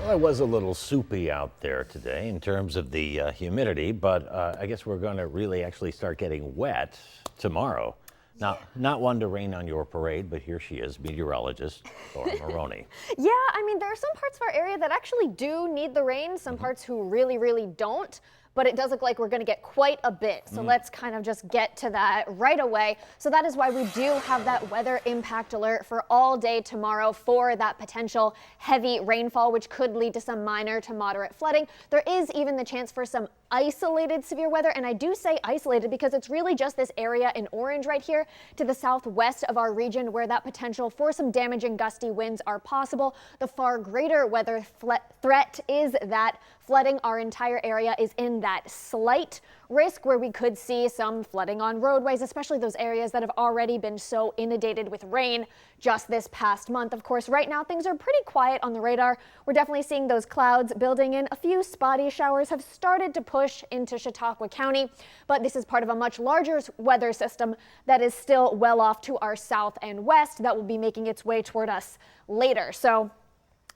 Well, it was a little soupy out there today in terms of the humidity, but I guess we're going to really actually start getting wet tomorrow. Now, not one to rain on your parade, but here she is, meteorologist Lauren Maroney. Yeah, I mean, there are some parts of our area that actually do need the rain, some parts who really don't. But it does look like we're going to get quite a bit. So let's kind of just get to that right away. So that is why we do have that weather impact alert for all day tomorrow for that potential heavy rainfall, which could lead to some minor to moderate flooding. There is even the chance for some isolated severe weather. And I do say isolated because it's really just this area in orange right here to the southwest of our region where that potential for some damaging gusty winds are possible. The far greater weather threat is that flooding. Our entire area is in that slight risk where we could see some flooding on roadways, especially those areas that have already been so inundated with rain just this past month. Of course, right now things are pretty quiet on the radar. We're definitely seeing those clouds building in. A few spotty showers have started to push into Chautauqua County, but this is part of a much larger weather system that is still well off to our south and west that will be making its way toward us later. So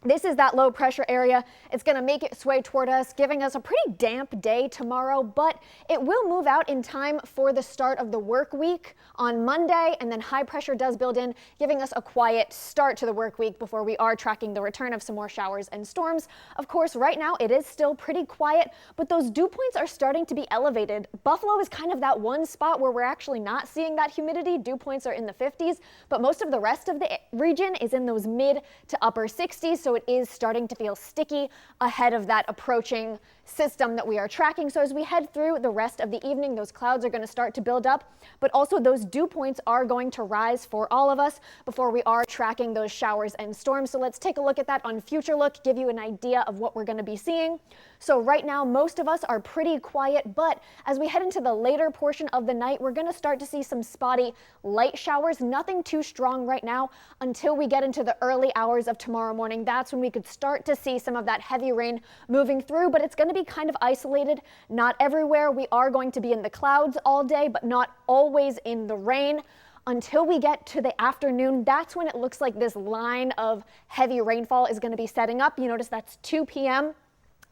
this is that low pressure area. It's going to make its way toward us, giving us a pretty damp day tomorrow, but it will move out in time for the start of the work week on Monday, and then high pressure does build in, giving us a quiet start to the work week before we are tracking the return of some more showers and storms. Of course, right now it is still pretty quiet, but those dew points are starting to be elevated. Buffalo is kind of that one spot where we're actually not seeing that humidity. Dew points are in the 50s, but most of the rest of the region is in those mid to upper 60s. So it is starting to feel sticky ahead of that approaching system that we are tracking. So as we head through the rest of the evening, those clouds are going to start to build up, but also those dew points are going to rise for all of us before we are tracking those showers and storms. So let's take a look at that on Future Look, give you an idea of what we're going to be seeing. So right now, most of us are pretty quiet, but as we head into the later portion of the night, we're going to start to see some spotty light showers, nothing too strong right now until we get into the early hours of tomorrow morning. That's when we could start to see some of that heavy rain moving through, but it's going to be kind of isolated, not everywhere. We are going to be in the clouds all day, but not always in the rain. Until we get to the afternoon, that's when it looks like this line of heavy rainfall is going to be setting up. You notice that's 2 p.m.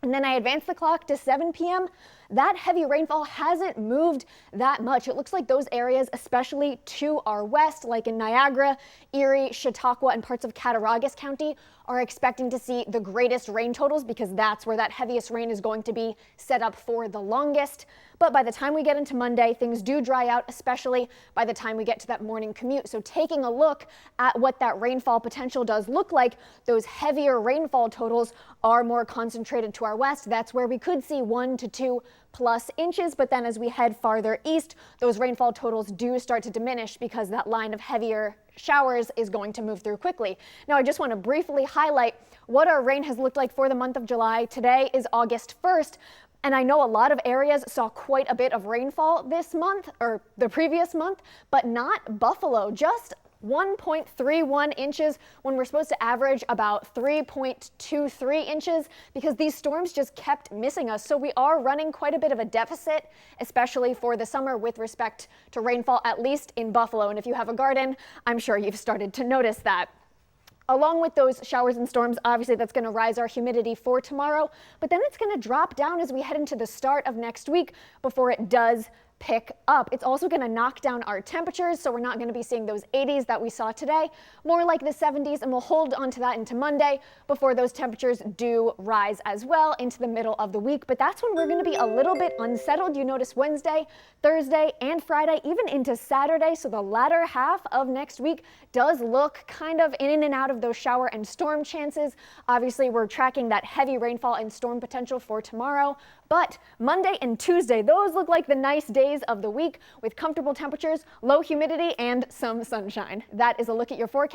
And then I advance the clock to 7 p.m. That heavy rainfall hasn't moved that much. It looks like those areas, especially to our west, like in Niagara, Erie, Chautauqua, and parts of Cattaraugus County, are expecting to see the greatest rain totals because that's where that heaviest rain is going to be set up for the longest. But by the time we get into Monday, things do dry out, especially by the time we get to that morning commute. So taking a look at what that rainfall potential does look like, those heavier rainfall totals are more concentrated to our west. That's where we could see 1 to 2 plus inches, but then as we head farther east, those rainfall totals do start to diminish because that line of heavier showers is going to move through quickly. Now, I just want to briefly highlight what our rain has looked like for the month of July. Today is August 1st. And I know a lot of areas saw quite a bit of rainfall this month or the previous month, but not Buffalo, just 1.31 inches when we're supposed to average about 3.23 inches because these storms just kept missing us. So we are running quite a bit of a deficit, especially for the summer with respect to rainfall, at least in Buffalo. And if you have a garden, I'm sure you've started to notice that. Along with those showers and storms, obviously that's going to rise our humidity for tomorrow, but then it's going to drop down as we head into the start of next week before it does pick up. It's also going to knock down our temperatures, so we're not going to be seeing those 80s that we saw today, more like the 70s, and we'll hold on to that into Monday before those temperatures do rise as well into the middle of the week. But that's when we're going to be a little bit unsettled. You notice Wednesday, Thursday, and Friday, even into Saturday. So the latter half of next week does look kind of in and out of those shower and storm chances. Obviously, we're tracking that heavy rainfall and storm potential for tomorrow. But Monday and Tuesday, those look like the nice days of the week with comfortable temperatures, low humidity, and some sunshine. That is a look at your forecast.